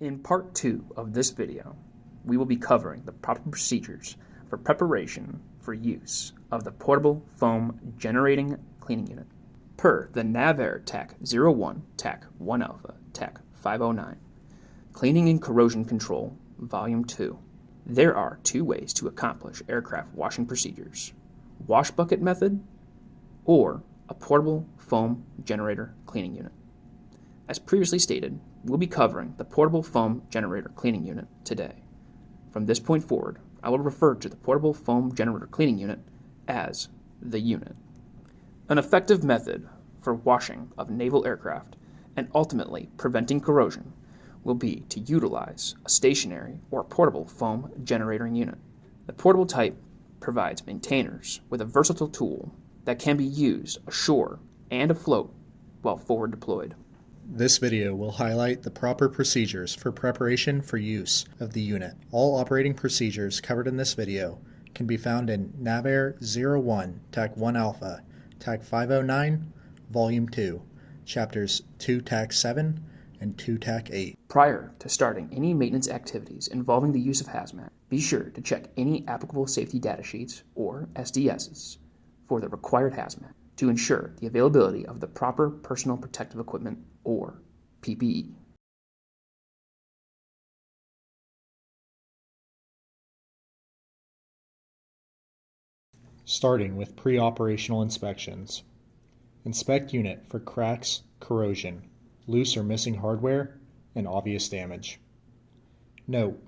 In part 2 of this video, we will be covering the proper procedures for preparation for use of the portable foam generating cleaning unit. Per the NAVAIR TAC 01 TAC 1 Alpha TAC 509, Cleaning and Corrosion Control, Volume 2, there are two ways to accomplish aircraft washing procedures: wash bucket method or a portable foam generator cleaning unit. As previously stated, we'll be covering the portable foam generator cleaning unit today. From this point forward, I will refer to the portable foam generator cleaning unit as the unit. An effective method for washing of naval aircraft and ultimately preventing corrosion will be to utilize a stationary or portable foam generator unit. The portable type provides maintainers with a versatile tool that can be used ashore and afloat while forward deployed. This video will highlight the proper procedures for preparation for use of the unit. All operating procedures covered in this video can be found in NAVAIR 01 TAC 1 Alpha TAC 509 Volume 2, Chapters 2 TAC 7 and 2 TAC 8. Prior to starting any maintenance activities involving the use of hazmat, be sure to check any applicable safety data sheets, or SDSs, for the required hazmat to ensure the availability of the proper personal protective equipment, or PPE. Starting with pre-operational inspections. Inspect unit for cracks, corrosion, loose or missing hardware, and obvious damage. Note: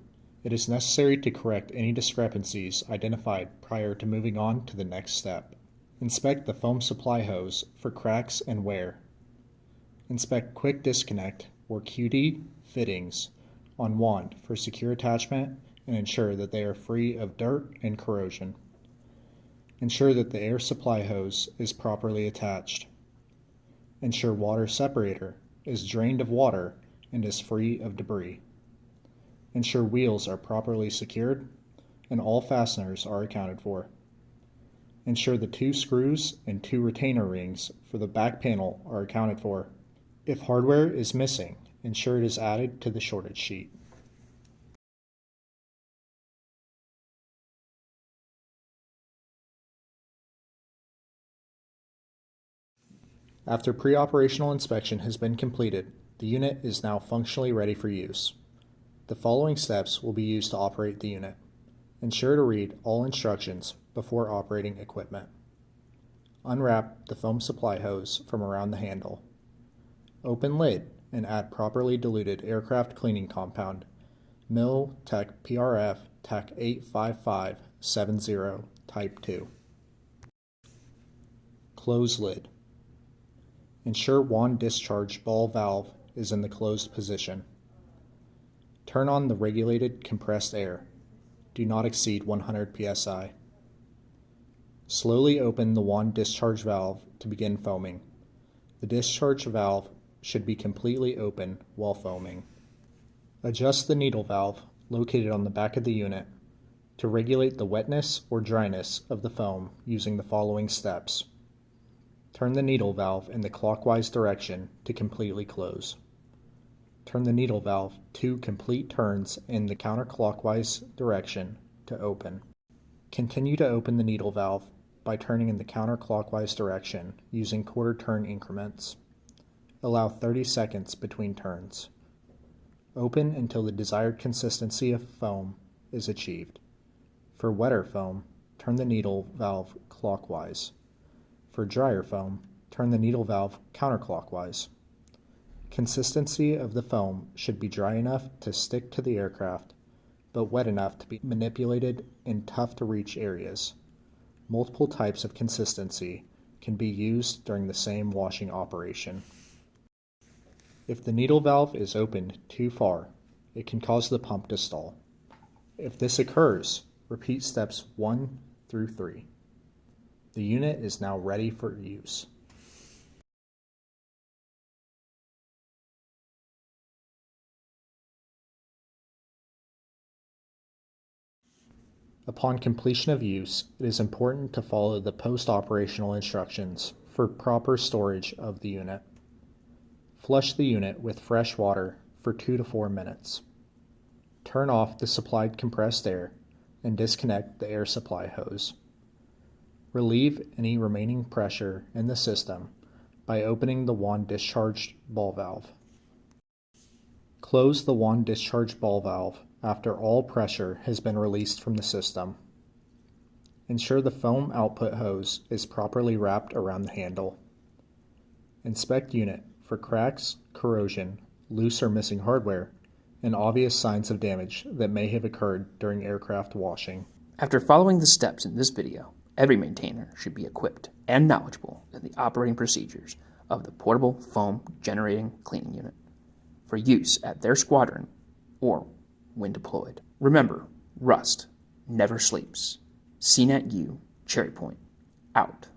it is necessary to correct any discrepancies identified prior to moving on to the next step. Inspect the foam supply hose for cracks and wear. Inspect quick disconnect or QD fittings on wand for secure attachment and ensure that they are free of dirt and corrosion. Ensure that the air supply hose is properly attached. Ensure water separator is drained of water and is free of debris. Ensure wheels are properly secured and all fasteners are accounted for. Ensure the 2 screws and 2 retainer rings for the back panel are accounted for. If hardware is missing, ensure it is added to the shortage sheet. After pre-operational inspection has been completed, the unit is now functionally ready for use. The following steps will be used to operate the unit. Ensure to read all instructions before operating equipment. Unwrap the foam supply hose from around the handle. Open lid and add properly diluted aircraft cleaning compound, Mil Tech PRF TAC 85570 Type 2. Close lid. Ensure wand discharge ball valve is in the closed position. Turn on the regulated compressed air. Do not exceed 100 psi. Slowly open the wand discharge valve to begin foaming. The discharge valve should be completely open while foaming. Adjust the needle valve located on the back of the unit to regulate the wetness or dryness of the foam using the following steps. Turn the needle valve in the clockwise direction to completely close. Turn the needle valve 2 complete turns in the counterclockwise direction to open. Continue to open the needle valve by turning in the counterclockwise direction using quarter turn increments. Allow 30 seconds between turns. Open until the desired consistency of foam is achieved. For wetter foam, turn the needle valve clockwise. For drier foam, turn the needle valve counterclockwise. Consistency of the foam should be dry enough to stick to the aircraft, but wet enough to be manipulated in tough-to-reach areas. Multiple types of consistency can be used during the same washing operation. If the needle valve is opened too far, it can cause the pump to stall. If this occurs, repeat steps 1 through 3. The unit is now ready for use. Upon completion of use, it is important to follow the post-operational instructions for proper storage of the unit. Flush the unit with fresh water for 2 to 4 minutes. Turn off the supplied compressed air and disconnect the air supply hose. Relieve any remaining pressure in the system by opening the wand discharge ball valve. Close the wand discharge ball valve after all pressure has been released from the system. Ensure the foam output hose is properly wrapped around the handle. Inspect unit for cracks, corrosion, loose or missing hardware, and obvious signs of damage that may have occurred during aircraft washing. After following the steps in this video, every maintainer should be equipped and knowledgeable in the operating procedures of the portable foam generating cleaning unit for use at their squadron or when deployed. Remember, rust never sleeps. CNATT Cherry Point, out.